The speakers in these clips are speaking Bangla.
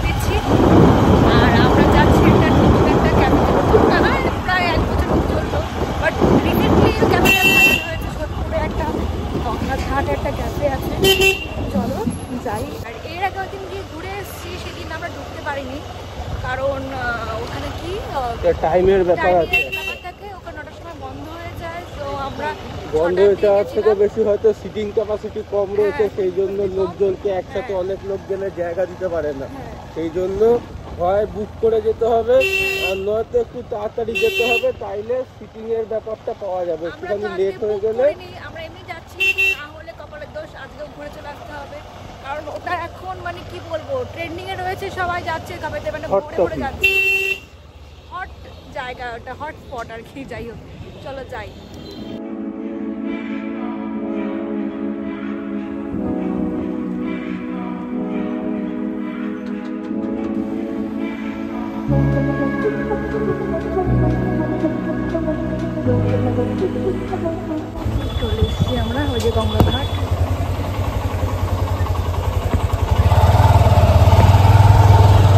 দিচ্ছি। আর আমরা যাচ্ছি একটা নতুন একটা ক্যাফেতে, নতুন না প্রায় 1 বছর চললো, বাট রিসেন্টলি ক্যাফেটা ভাইরাল হয়েছে। সোদপুরে একটা গঙ্গার ঘাটে একটা ক্যাফে আছে, চলো যাই। আর এর আগে দিন গিয়ে ঘুরে এসেছি, সেদিন আমরা ঢুকতে পারিনি কারণ ওখানে কি টাইমের ব্যাপার আছে, থাকে, ওখানে 9টার সময় বন্ধ হয়ে যায়। তো আমরা বন্ধ হয়ে যাওয়ার থেকে বেশি হয়তো সিটিং ক্যাপাসিটি কম রয়েছে, সেই জন্য লোকজনকে একসাথে অনেক লোক গেলে জায়গা দিতে পারে না। সেই জন্য হয় বুক করে যেতে হবে, আর নয়তো একটু তাড়াতাড়ি যেতে হবে, তাইলে সিটিং এর ব্যাপারটা পাওয়া যাবে। একটুখানি লেট হয়ে গেলে আমরা এমনি যাচ্ছি, না হলে কপালের দোষ, আজকেও ঘুরে চলে আসতে হবে। কারণ ওটা এখন মানে কি বলবো, ট্রেন্ডিং এ রয়েছে, সবাই যাচ্ছে কাফেতে, মানে ঘুরে ঘুরে যাচ্ছে, হট জায়গা, ওটা হট স্পট আর কি। যাই হোক, চলো যাই। চলে এসেছি আমরা ওই যে গঙ্গা ঘাট।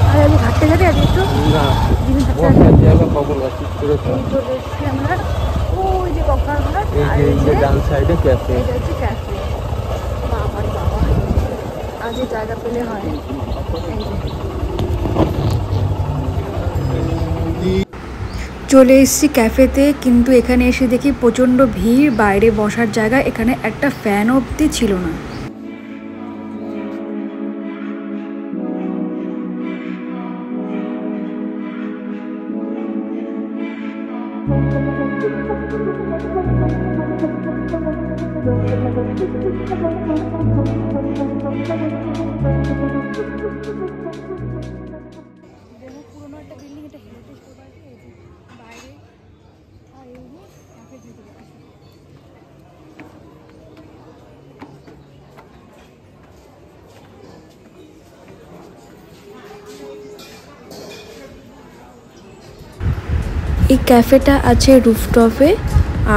আর আমি ঘাটতে ঘাটে আছি একটু খবর আছে। চলে এসেছি আমরা ওই যে গঙ্গার ঘাট, আর এই যে ডান সাইডে ক্যাফে, এটা হচ্ছে ক্যাফে। বাবা বাবা, আজ জায়গা পেলে হয়। চলে এসেছি ক্যাফেতে, কিন্তু এখানে এসে দেখি প্রচণ্ড ভিড়, বাইরে বসার জায়গা, এখানে একটা ফ্যান অবধি ছিল না। পুরোনো একটা বিল্ডিং, এটা হেরিটেজ প্রপার্টি, বাইরে আর এই ক্যাফে ভিতরে। এই ক্যাফেটা আছে রুফটপে,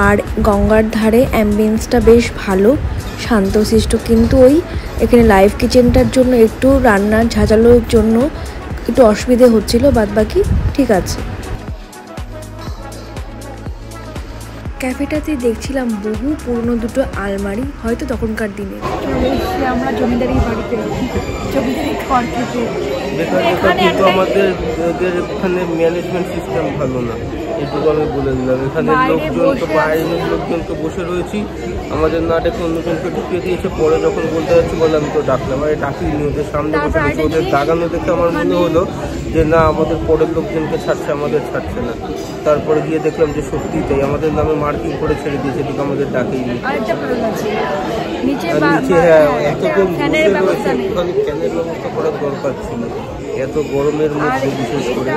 আর গঙ্গার ধারে, অ্যাম্বিয়েন্সটা বেশ ভালো, শান্তশিষ্ট। কিন্তু ওই এখানে লাইভ কিচেনটার জন্য একটু রান্নার ঝাঁঝালোর জন্য একটু অসুবিধে হচ্ছিল, বাদবাকি ঠিক আছে। ক্যাফেটাতে দেখছিলাম বহু পুরনো দুটো আলমারি, হয়তো তখনকার দিনে। চলে এসেছি আমরা জমিদারি বাড়িতে, জমিদারি ঘর খেতে। কিন্তু আমাদের এখানে ম্যানেজমেন্ট সিস্টেম ভালো না, এটুকু আমি বলে দিলাম। এখানে লোকজন তো বাইরের লোকজনকে বসে রয়েছি, আমাদের না ডেকে অন্যজনকে ঢুকিয়ে দিয়েছে। পরে যখন বলতে যাচ্ছি বললাম তো ডাকলাম, আরে ডাকিনি, ওদের সামনে বসে রয়েছে। ওদের দাগানো দেখে আমার মনে হলো যে না, আমাদের পরের লোকজনকে ছাড়ছে, আমাদের ছাড়ছে না। তারপরে গিয়ে দেখলাম যে সত্যি তাই, আমাদের নামে মার্কিং করে ছেড়ে দিয়েছে, ঠিক আমাদের ডাকেইনি। নিচে হ্যাঁ এতক্ষণ বসে রয়েছে, একটুখানি ফ্যানের ব্যবস্থা করার দরকার ছিল, এত গরমের মধ্যে বিশেষ করে।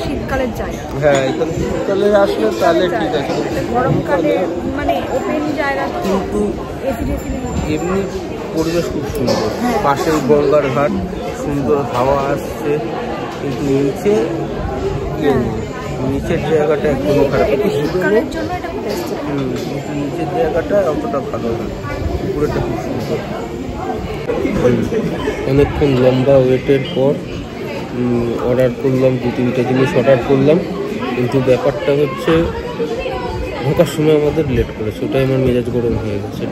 শীতকালের জায়গা, হ্যাঁ এখানে শীতকালে আসলে তাহলে ঠিক আছে, গরমকালে মানে ওপেন জায়গা, কিন্তু এমনি পরিবেশ খুব সুন্দর, পাশেই গঙ্গার ঘাট, সুন্দর হাওয়া আসছে। কিন্তু নিচের জায়গাটা একদমই খারাপ, শীতকালের জন্য এটা কিন্তু নিচের জায়গাটা অতটা ভালো না, পুরোটা খুব সুন্দর। অনেকক্ষণ লম্বা ওয়েটের পর অর্ডার করলাম, 2-3টে জিনিস অর্ডার করলাম, কিন্তু ব্যাপারটা হচ্ছে ঢোকার সময় আমাদের লেট করেছে, ওটাই আমার মেজাজ গরম হয়ে গেছে।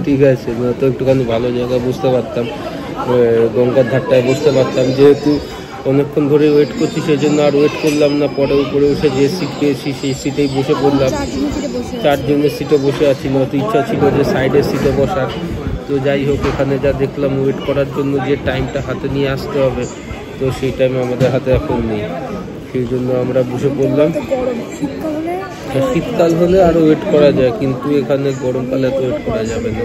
ঠিক আছে, না তো একটুখানি ভালো জায়গা বুঝতে পারতাম, গঙ্গার ধারটায় বসতে পারতাম। যেহেতু অনেকক্ষণ ধরে ওয়েট করছি, সেই জন্য আর ওয়েট করলাম না। পরে উপরে উঠে যে সিট পেয়েছি সেই সিটেই বসে পড়লাম, 4 জনের সিটে বসে আছি। নয়তো ইচ্ছা ছিল যে সাইডের সিটে বসার। তো যাই হোক, এখানে যা দেখলাম ওয়েট করার জন্য যে টাইমটা হাতে নিয়ে আসতে হবে, তো সেই টাইম আমাদের হাতে এখন নেই, সেই জন্য আমরা বসে পড়লাম। শীতকাল হলে আরও ওয়েট করা যায়, কিন্তু এখানে গরমকালে তো ওয়েট করা যাবে না।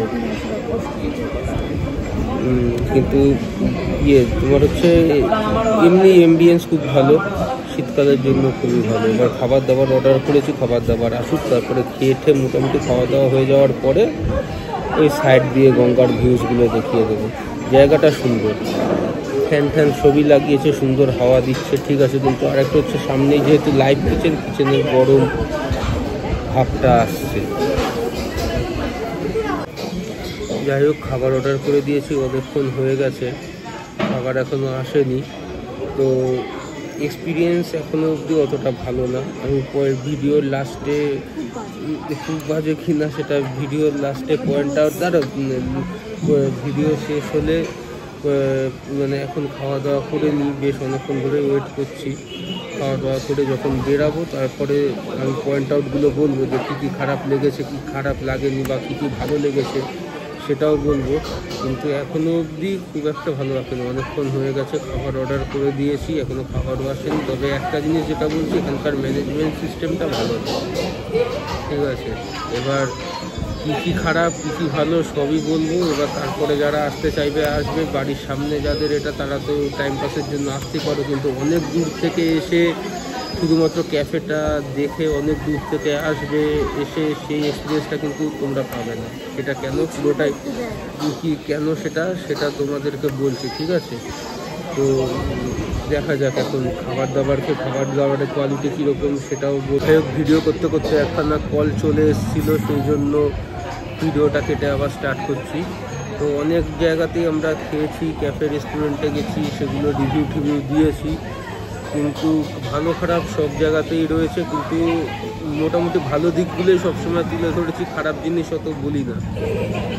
কিন্তু তোমার হচ্ছে এমনি অ্যাম্বিয়েন্স খুব ভালো, শীতকালের জন্য খুবই ভালো। এবার খাবার দাবার অর্ডার করেছি, খাবার দাবার আসুক, তারপরে খেয়ে মোটামুটি খাওয়া দাওয়া হয়ে যাওয়ার পরে ওই সাইড দিয়ে গঙ্গার ভিউজগুলো দেখিয়ে দেবো। জায়গাটা সুন্দর, ফ্যান ছবি লাগিয়েছে, সুন্দর হাওয়া দিচ্ছে, ঠিক আছে। কিন্তু আরেকটা হচ্ছে সামনেই যেহেতু লাইভ কিচেন, কিচেনের গরম ভাবটা আসছে। যাই হোক, খাবার অর্ডার করে দিয়েছি, অনেকক্ষণ হয়ে গেছে, খাবার এখনও আসেনি। তো এক্সপিরিয়েন্স এখনও অবধি অতটা ভালো না। আমি পরে ভিডিওর লাস্টে খুব বাজে কিনা সেটা ভিডিওর লাস্টে পয়েন্ট আউট দ্বারা ভিডিও শেষ হলে মানে এখন খাওয়া দাওয়া করে নিই, বেশ অনেকক্ষণ ধরে ওয়েট করছি। খাওয়া দাওয়া করে যখন বেরাবো তারপরে আমি পয়েন্ট আউটগুলো বলবো যে কী কী খারাপ লেগেছে, কী খারাপ লাগেনি বা কী কী ভালো লেগেছে সেটাও বলবো। কিন্তু এখনও অবধি খুব একটা ভালো রাখেনি, অনেকক্ষণ হয়ে গেছে, খাবার অর্ডার করে দিয়েছি, এখনও খাবারও আসেনি। তবে একটা জিনিস যেটা বলছি, এখানকার ম্যানেজমেন্ট সিস্টেমটা ভালো না, ঠিক আছে। এবার কী কী খারাপ কী কী ভালো সবই বলবো। এবার তারপরে যারা আসতে চাইবে আসবে, বাড়ির সামনে যাদের এটা তারা তো টাইম পাসের জন্য আসতে পারো, কিন্তু অনেক দূর থেকে এসে শুধুমাত্র ক্যাফেটা দেখে অনেক দূর থেকে আসবে, এসে সেই এক্সপিরিয়েন্সটা কিন্তু তোমরা পাবে না। সেটা কেন পুরোটাই কি কেন সেটা তোমাদেরকে বলছি, ঠিক আছে। তো দেখা যাক এখন খাবার দাবারের কোয়ালিটি কীরকম সেটাও বলতে। ভিডিও করতে করতে একখানা কল চলে এসেছিলো, সেই জন্য ভিডিওটা কেটে আবার স্টার্ট করছি। তো অনেক জায়গাতেই আমরা খেয়েছি, ক্যাফে রেস্টুরেন্টে গেছি, সেগুলো রিভিউ দিয়েছি, কিন্তু ভালো খারাপ সব জায়গাতেই রয়েছে। কিন্তু মোটামুটি ভালো দিকগুলোই সবসময় তুলে ধরেছি, খারাপ জিনিস অত বলি না।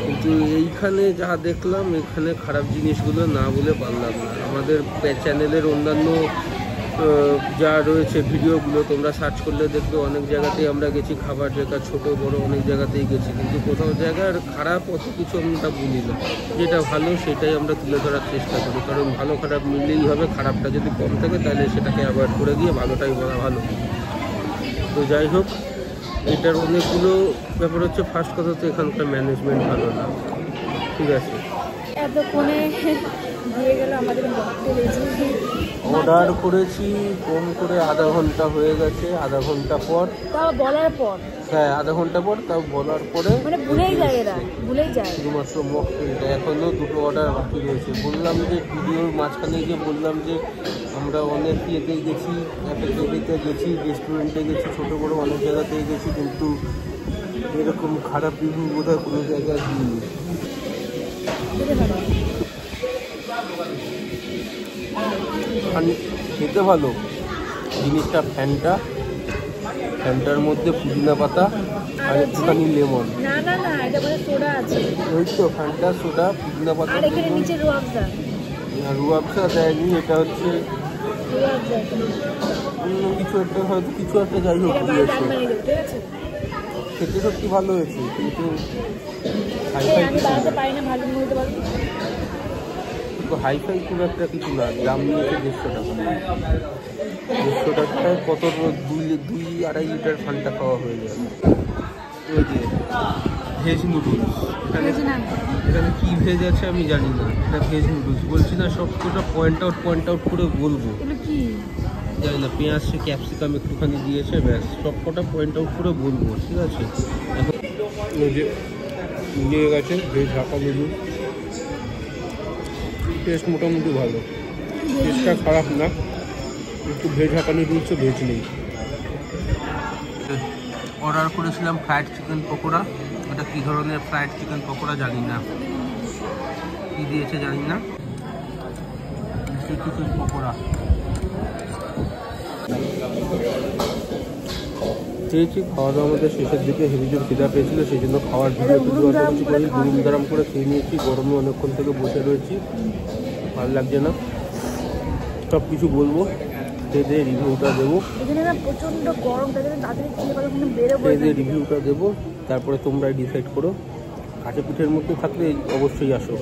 কিন্তু এইখানে যা দেখলাম, এখানে খারাপ জিনিসগুলো না বলে পারলাম না। আমাদের চ্যানেলের অন্যান্য যা রয়েছে ভিডিওগুলো তোমরা সার্চ করলে দেখবে, অনেক জায়গাতেই আমরা গেছি, খাবার জায়গা ছোট বড় অনেক জায়গাতেই গেছি, কিন্তু কোথাও জায়গার খারাপ অত কিছু আমরা বলি না। যেটা ভালো সেটাই আমরা তুলে ধরার চেষ্টা করি, কারণ ভালো খারাপ মিললেই হবে। খারাপটা যদি কম থাকে তাহলে সেটাকে অ্যাভয়েড করে দিয়ে ভালোটাই বলা ভালো। তো যাই হোক, এটার অনেকগুলো ব্যাপার হচ্ছে। ফার্স্ট কথা তো এখানকার ম্যানেজমেন্ট ভালো না, ঠিক আছে। এতক্ষণে দিয়ে গেল আমাদের অর্ডার করেছি কম করে আধা ঘন্টা হয়ে গেছে, আধা ঘন্টা পর তাও বলার পর, হ্যাঁ আধা ঘন্টা পর তাও বলার পরে মানে ভুলেই যায় এরা, ভুলেই যায়। শুধুমাত্র মকটেলটা, এখনও দুটো অর্ডার বাকি রয়েছে। বললাম যে ভিডিওর মাঝখানে গিয়ে বললাম যে আমরা অনেক ইয়েতে গেছি, ক্যাফেতে গেছি, রেস্টুরেন্টে গেছি, ছোটো বড়ো অনেক জায়গাতেই গেছি, কিন্তু এরকম খারাপ রিভিউ বোধহয় কোনো জায়গায় দিইনি। খেতে ভালো জিনিসটা, ফ্যানটার মধ্যে পুদিনা পাতা আর একটুখানি লেমন, না না না, এটা মানে সোডা আছে, ওই তো ফ্যানটা, সোডা, পুদিনা পাতা, আর এখানে নিচে রুয়াবজা। রুয়াবজা দেয়নি, এটা হচ্ছে রুয়াবজা অন্য কিছু একটা, হয়তো কিছু একটা, যাই হোক দিয়েছে। খেতে সত্যি ভালো হয়েছে, কিন্তু আমি বানাতে পারি না, ভালো বলতে পারবো। হাইফাই খুব একটা কিছু না, দাম নিয়েছে 150 টাকা। 150 টাকায় কত 2-2.5 লিটার ফান্টা খাওয়া হয়ে যায়। ওই যে ভেজ নুডলস, এখানে কী ভেজ আছে আমি জানি না, এটা ভেজ নুডলস বলছি না, সবকটা পয়েন্ট আউট করে বলবো, জানি না। পেঁয়াজ ক্যাপসিকাম একটুখানি দিয়েছে, ব্যাস সবকটা পয়েন্ট আউট করে বলবো, ঠিক আছে। এখন ওই যে নিয়ে গেছে ভেজ হাক্কা নুডলস, টেস্ট মোটামুটি ভালো, টেস্টটা খারাপ না, কিন্তু ভেজ হাক্কা নুডলসও ভেজ নেই। অর্ডার করেছিলাম ফ্রাইড চিকেন পকোড়া, এটা কী ধরনের ফ্রাইড চিকেন পকোড়া জানি না, কী দিয়েছে জানি না, চিকেন পকোড়া খেয়েছি। খাওয়া দাওয়া আমাদের শেষের দিকে হেভি জোর খিদা পেয়েছিল, সেই জন্য খাওয়ার ভিডিও কিছু করি, দুরুম দারাম করে খেয়ে নিয়েছি। গরমে অনেকক্ষণ থেকে বসে রয়েছি, ভালো লাগছে না, সব কিছু বলবো, খেয়ে দিয়ে রিভিউটা দেবো, প্রচন্ড গরম, খেয়ে দিয়ে রিভিউটা দেবো, তারপরে তোমরাই ডিসাইড করো। কাঁচা পিঠের মধ্যে থাকলে অবশ্যই আসো,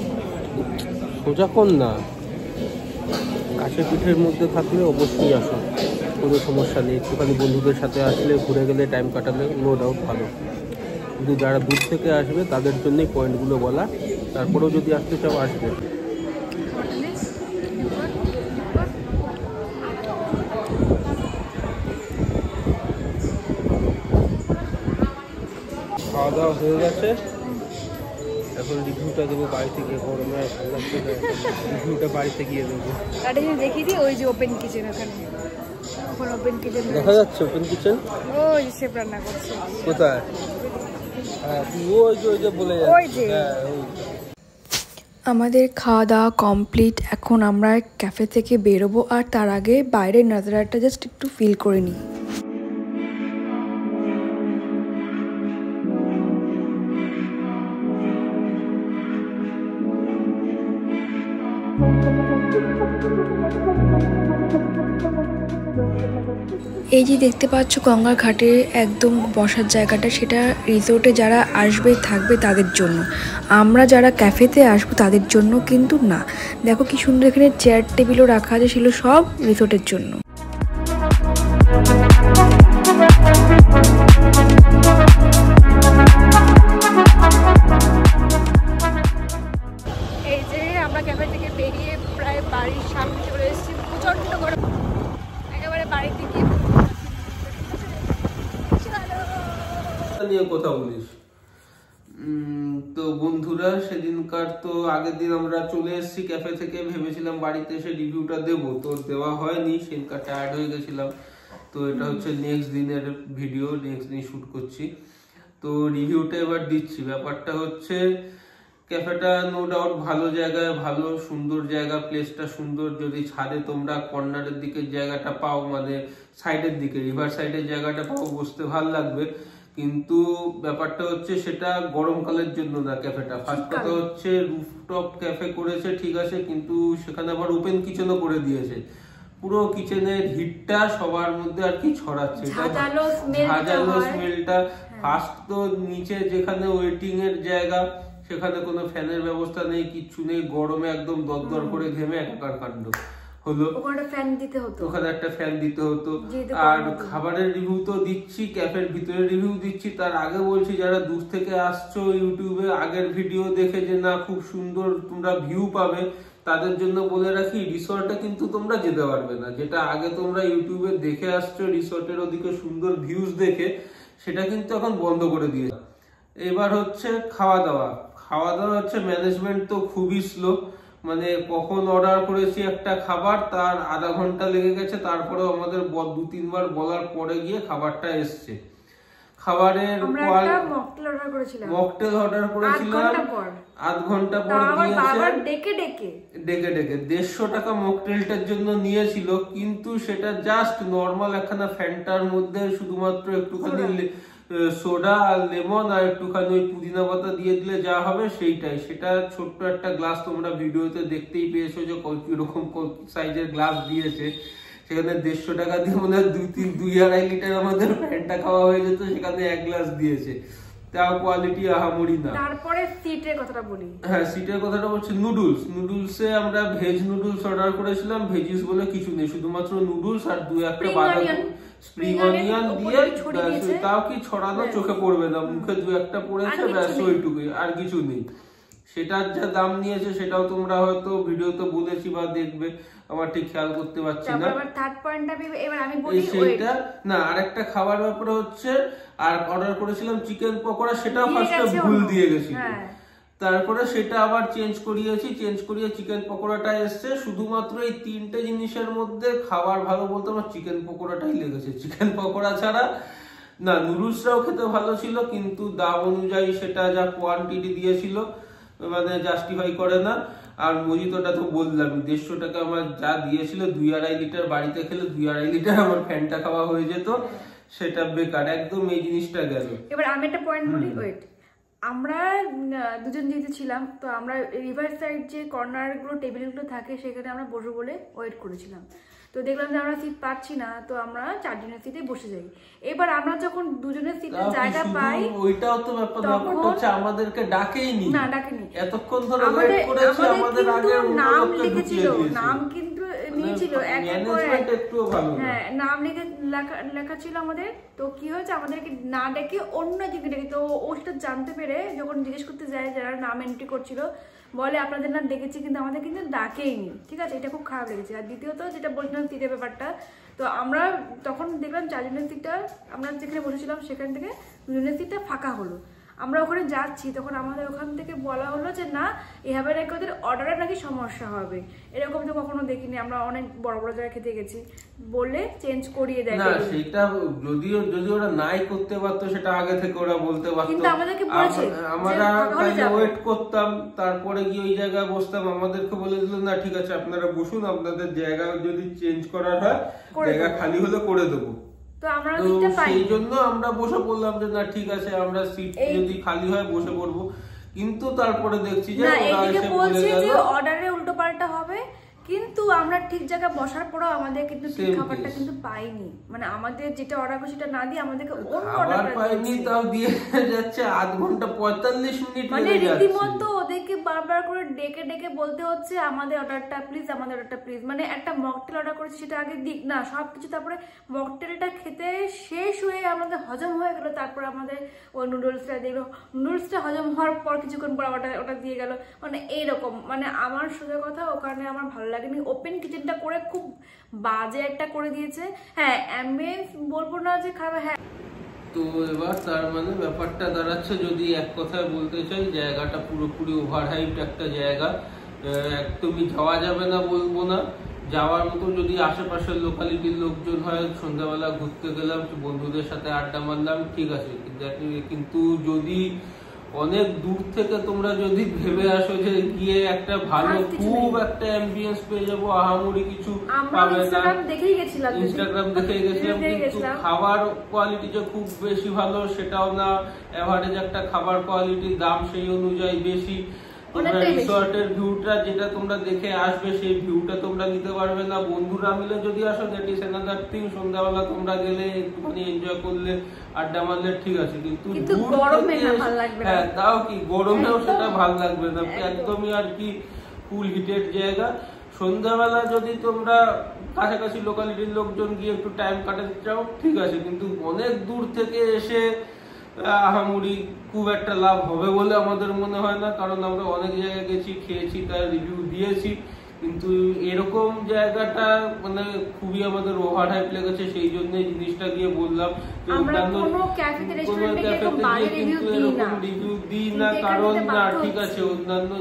সোজা কোন না, কাঁচা পিঠের মধ্যে থাকলে অবশ্যই আসো, কোনো সমস্যা নেই। একটুখানি বন্ধুদের সাথে আসলে, ঘুরে গেলে, টাইম কাটালে নো ডাউট ভালো, কিন্তু যারা দূর থেকে আসবে তাদের জন্যই পয়েন্টগুলো বলা। তারপরেও যদি আসতে চাও আসবে। খাওয়া দাওয়া হয়ে গেছে, এখন রিভিউটা দেবো বাড়িতে গিয়ে। গরমে আর ভালো লাগছে না, রিভিউটা বাড়িতে গিয়ে দেবো। দেখিয়ে দিই, ওই যে ওপেন কিচেন, ওখানে ওপেন কিচেন দেখা যাচ্ছে, ওপেন কিচেন, ওই শেফ রান্না করছে। কোথায়? হ্যাঁ ওই যে বলে ওই যে। আমাদের খাওয়া দাওয়া কমপ্লিট। এখন আমরা ক্যাফে থেকে বেরোবো, আর তার আগে বাইরের নজারাটা জাস্ট একটু ফিল করে নিই। এই যে দেখতে পাচ্ছ গঙ্গার ঘাটে একদম বসার জায়গাটা, সেটা রিসোর্টে যারা আসবে থাকবে তাদের জন্য। আমরা যারা ক্যাফেতে আসবো তাদের জন্য কিন্তু না। দেখো কি সুন্দর এখানে চেয়ার টেবিলও রাখা আছে, ছিল সব রিসোর্টের জন্য। এই যে আমরা ক্যাফে থেকে বেরিয়ে প্রায় বাড়ির সামনে চলে এসেছি। প্রচন্ড গরম, একেবারে বাড়ির দিকে নিয়ে কথা বলিস। তো বন্ধুরা, সেদিনকার তো আগের দিন আমরা চলে এসেছি ক্যাফে থেকে, ভেবেছিলাম বাড়িতে এসে রিভিউটা দেবো, তো দেওয়া হয়নি, সেদিনকার টায়ার্ড হয়ে গেছিলাম। তো এটা হচ্ছে নেক্সট দিনের ভিডিও, নেক্সট দিন শুট করছি, তো রিভিউটা এবার দিচ্ছি। ব্যাপারটা হচ্ছে ক্যাফেটা নো ডাউট ভালো জায়গায়, ভালো সুন্দর জায়গা, প্লেসটা সুন্দর। যদি ছাদে তোমরা কর্নারের দিকের জায়গাটা পাও, মানে সাইডের দিকে রিভার সাইডের জায়গাটা পাও, বসতে ভালো লাগবে। কিন্তু ব্যাপারটা হচ্ছে সেটা গরমকালের জন্য না ক্যাফেটা। ফার্স্ট কথা হচ্ছে রুফটপ ক্যাফে করেছে ঠিক আছে, কিন্তু সেখানে আবার ওপেন কিচেনও করে দিয়েছে। পুরো কিচেনের হিটটা সবার মধ্যে আর কি ছড়াচ্ছে, ঝাঁঝালো স্মেলটা। ফার্স্ট তো নিচে যেখানে ওয়েটিং এর জায়গা, সেখানে কোনো ফ্যানের ব্যবস্থা নেই, কিচ্ছু নেই, গরমে একদম দরদর করে ঘেমে একাকার কাণ্ড হলো। ওখানে একটা ফ্যান দিতে হতো। আর খাবারের রিভিউ তো দিচ্ছি, ক্যাফের ভিতরে রিভিউ দিচ্ছি, তার আগে বলছি যারা দূর থেকে আসছো ইউটিউবে আগের ভিডিও দেখে যে না খুব সুন্দর তোমরা ভিউ পাবে, তাদের জন্য বলে রাখি রিসর্টে কিন্তু তোমরা যেতে পারবে না। যেটা আগে তোমরা ইউটিউবে দেখে আসছো রিসর্টের ওদিকে সুন্দর ভিউজ দেখে, সেটা কিন্তু এখন বন্ধ করে দিয়েছে। এবার হচ্ছে খাওয়া দাওয়া হচ্ছে ম্যানেজমেন্ট তো খুবই স্লো। মানে কখন অর্ডার করেছি একটা খাবার, তার আধা ঘন্টা লেগে গেছে, তারপরে আমাদের 2-3 বার বলার পরে গিয়ে খাবারটা এসছে। খাবারের মকটেল অর্ডার করেছিলাম, আধ ঘন্টা পর দিয়েছে ডেকে 150 টাকা মকটেলটার জন্য নিয়েছিল, কিন্তু সেটা জাস্ট নর্মাল একখানা ফ্যান্টার মধ্যে শুধুমাত্র একটুখানি সোডা আর লেমন আর একটুখানি ওই পুদিনা পাতা দিয়ে দিলে যা হবে সেইটাই। সেটা ছোট্ট একটা গ্লাস, তোমরা ভিডিওতে দেখতেই পেয়েছো যে কিরকম সাইজের গ্লাস দিয়েছে। সেখানে 150 টাকা দিয়ে মনে হয় 2-2.5 লিটার আমাদের ফ্যানটা খাওয়া হয়ে যেত, সেখানে 1 গ্লাস দিয়েছে। তাও কোয়ালিটি আহামরি না। তারপরে সিটের কথাটা বলি। হ্যাঁ, সিটের কথাটা বলছি। নুডলসে আমরা ভেজ নুডলস অর্ডার করেছিলাম। ভেজিস বলে কিছু নেই, শুধুমাত্র নুডলস আর 2-1টা বাঁধাকপি স্প্রিং অনিয়ন দিয়ে, তাও কি ছড়ানো চোখে পড়বে না, মুখে 2-1টা পড়েছে, ব্যাস ওইটুকুই, আর কিছু নেই। সেটার যা দাম নিয়েছে সেটাও তোমরা হয়তো ভিডিওতে বলেছি বা দেখবে, আমার ঠিক খেয়াল করতে পারছি না। সেইটা না, আরেকটা খাবার ব্যাপারে হচ্ছে, আর অর্ডার করেছিলাম চিকেন পকোড়া, সেটাও ফার্স্টে ভুল দিয়ে গেছিল। তারপরে সেটা আবার চেঞ্জ করিয়ে চিকেন পকোড়াটা এসছে। শুধুমাত্র এই 3টে জিনিসের মধ্যে খাবার ভালো বলতে আমার চিকেন পকোড়াটাই লেগেছে। চিকেন পকোড়া ছাড়া না, নুডলসটাও খেতে ভালো ছিল, কিন্তু দাম অনুযায়ী সেটা যা কোয়ান্টিটি দিয়েছিল মানে জাস্টিফাই করে না। আর মজিতোটা তো বললাম 150 টাকা আমার যা দিয়েছিল, 2-2.5 লিটার বাড়িতে খেলে 2-2.5 লিটার আমার ফ্যানটা খাওয়া হয়ে যেত, সেটা বেকার একদম। এই জিনিসটা গেল। এবার আমি একটা পয়েন্ট বলি, ওয়েট, আমরা দুজন যেহেতু ছিলাম, তো আমরা রিভার সাইড যে কর্নারগুলো টেবিলগুলো থাকে সেখানে আমরা বসবো বলে ওয়েট করেছিলাম। তো দেখলাম যে আমরা সিট পাচ্ছি না, তো আমরা 4 জনের সিটে বসে যাই। এবার আমরা যখন দুজনের সিটের জায়গা পাই, ওইটাও তো ব্যাপার হচ্ছে আমাদেরকে ডাকেইনি, না ডাকেনি, এতক্ষণ ধরে ওয়েট করেছি, আমাদের আগে নাম লিখেছিল, নাম কিন্তু নিয়েছিল একটুও ভালো, হ্যাঁ নাম লেখা ছিল আমাদের। তো কি হয়েছে, আমাদেরকে না ডেকে অন্য দিকে ডেকে, তো ও সেটা জানতে পেরে যখন জিজ্ঞেস করতে যায় যারা নাম এন্ট্রি করছিল, বলে আপনাদের না ডেকেছি কিন্তু আমাদের কিন্তু ডাকেইনি। ঠিক আছে, এটা খুব খারাপ লেগেছে। আর দ্বিতীয়ত যেটা বলছিলাম সিটের ব্যাপারটা, তো আমরা তখন দেখলাম 4 জনের সিটটা আমরা যেখানে বসেছিলাম সেখান থেকে 2 জনের সিটটা ফাঁকা হলো। আমরা ওখানে যাচ্ছি তখন আমাদের ওখান থেকে বলা হলো যে না এভাবে নাকি ওদের অর্ডারে নাকি সমস্যা হবে, এরকম তো কখনো দেখিনি, আমরা অনেক বড় বড় জায়গায় খেতে গেছি, বলে চেঞ্জ করিয়ে দেয়। না সেটা যদি ওরা নাই করতে পারতো সেটা আগে থেকে ওরা বলতে পারতো, কিন্তু আমাদেরকে বলেছে আমরা তাই ওয়েট করতাম, তারপরে গিয়ে ওই জায়গায় বসতাম, আমাদেরকে বলে দিল না ঠিক আছে আপনারা বসুন, আপনাদের জায়গা যদি চেঞ্জ করার হয় জায়গা খালি হলে করে দেবো। তো আমরা সেই জন্য আমরা বসে পড়লাম যে না ঠিক আছে আমরা সিট যদি খালি হয় বসে পড়বো, কিন্তু তারপরে দেখছি যে অর্ডারে উল্টো পাল্টা হবে, কিন্তু আমরা ঠিক জায়গায় বসার পরেও আমাদের কিন্তু ঠিক খাবারটা কিন্তু পাইনি, মানে আমাদের যেটা অর্ডার করছি সেটা না দিয়ে আমাদেরকে অন্য অর্ডার পাইনি, তাও দিয়ে যাচ্ছে আধ ঘন্টা 45 মিনিট, মানে রীতিমতো ওদেরকে বারবার করে ডেকে ডেকে বলতে হচ্ছে আমাদের অর্ডারটা প্লিজ, আমাদের অর্ডারটা প্লিজ। মানে একটা মকটেল অর্ডার করেছি সেটা আগে দিক না সবকিছু, তারপরে মকটেলটা খেতে শেষ হয়ে আমাদের হজম হয়ে গেল, তারপরে আমাদের ওই নুডলসটা দিল, নুডলসটা হজম হওয়ার পর কিছুক্ষণ পর ওটা দিয়ে গেল, মানে এইরকম। মানে আমার সোজা কথা ওখানে আমার ভালো লাগেনি, ওপেন কিচেনটা করে খুব বাজে একটা করে দিয়েছে। হ্যাঁ অ্যাম্বিয়েন্স বলবো না যে খারাপ, হ্যাঁ। তো এবার তার মানে ব্যাপারটা দাঁড়াচ্ছে, যদি এক কথায় বলতে চাই জায়গাটা পুরোপুরি ওভারহাইপড একটা জায়গা, একদমই যাওয়া যাবে না বলবো না, যাওয়ার মতো যদি আশেপাশের লোকালিটির লোকজন হয়, সন্ধ্যাবেলা ঘুরতে গেলাম বন্ধুদের সাথে আড্ডা মারলাম ঠিক আছে, কিন্তু যদি অনেক দূর থেকে তোমরা যদি ভেবে আসো যে গিয়ে একটা ভালো খুব একটা অ্যাম্বিয়েন্স পেয়ে যাবো, আহামরি কিছু পাবে না, ইনস্টাগ্রাম দেখেই গেছিলাম, কিন্তু খাবার কোয়ালিটি যে খুব বেশি ভালো সেটাও না, এভারেজ একটা খাবার কোয়ালিটির দাম সেই অনুযায়ী বেশি, তোমরা রিসর্টের ভিউটা যেটা তোমরা দেখে আসবে সেই ভিউটা তোমরা নিতে পারবে না। বন্ধুরা মিলে যদি আসো দ্যাট ইজ অ্যানাদার থিং, সন্ধ্যাবেলা তোমরা গেলে একটুখানি এনজয় করলে আড্ডা মারলে ঠিক আছে, কিন্তু গরমে না ভালো লাগবে না, হ্যাঁ তাও কি গরমেও সেটা ভালো লাগবে না, একদমই আর কি ফুল হিটেড জায়গা। সন্ধ্যাবেলা যদি তোমরা কাছাকাছি লোকালিটির লোকজন গিয়ে একটু টাইম কাটাতে চাও ঠিক আছে, কিন্তু অনেক দূর থেকে এসে আহামরি খুব একটা লাভ হবে বলে আমাদের মনে হয় না, কারণ আমরা অনেক জায়গায় গেছি খেয়েছি তার রিভিউ দিয়েছি, কিন্তু এরকম জায়গাটা মানে খুবই আমাদের ওভারহাইপ লেগেছে, সেই জন্য জিনিসটা গিয়ে বললাম কোনো ক্যাফেতে কিন্তু এরকম রিভিউ দিই না, কারণ না ঠিক আছে অন্যান্য